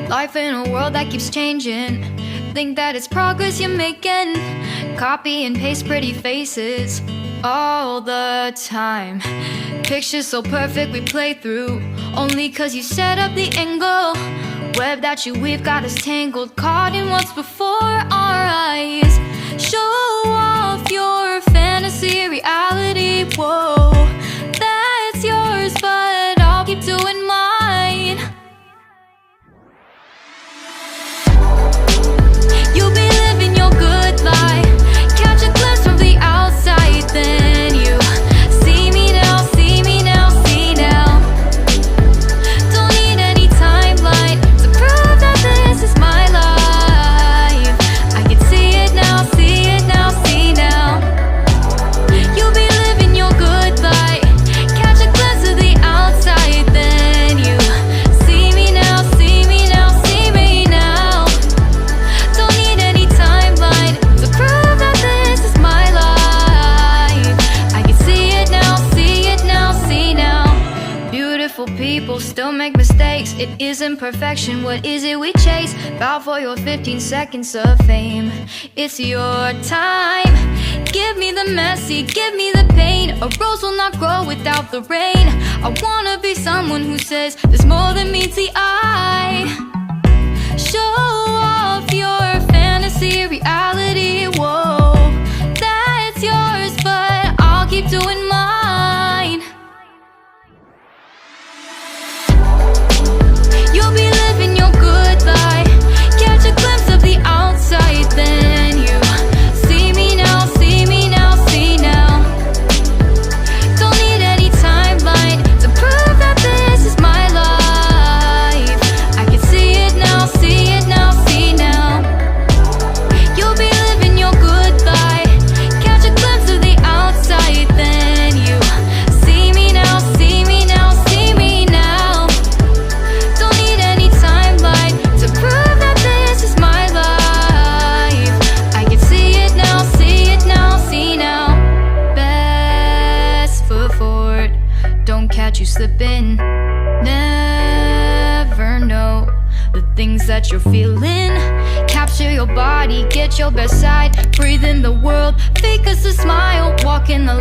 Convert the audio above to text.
Life in a world that keeps changing. Think that it's progress you're making. Copy and paste pretty faces all the time. Pictures so perfect we play through, only cause you set up the angle. Web that you weave got us tangled, caught in what's before our eyes. Show off your fantasy reality, whoa, that's yours, but I'll keep doing mine. You'll be living your good life, catch a glimpse from the outside, then you see me now, see me now, see now. Don't need any timeline to prove that this is my life. I can see it now, see it now, see now. You'll be living your good life, catch a glimpse of the outside, then you see me now, see me now, see me now. Don't need any timeline to prove that this is my life. I can see it now, see it now, see now. Beautiful people still make mistakes. It isn't perfection, what is it we chase? Bow for your 15 seconds of fame. It's your time. Give me the messy, give me the pain. A rose will not grow without the rain. I wanna be someone who says there's more than meets the eye. Show off your fantasy reality, whoa, that's yours, but I'll keep doing mine. You'll be living your good life, catch a glimpse of the outside, then you see me now, see me now, see now. Don't need any timeline to prove that this is my life. I can see it now, see it now, see now. You'll be living your good life, catch a glimpse of the outside, then you see me now, see me now, see me now. Don't need any timeline to prove that this is my life. I can see it now, see it now, see now. Best foot forward, don't catch you slipping. Never know the things that you're feeling. Capture your body, get your best side. Breathe in the world, fake us a smile. Walk in the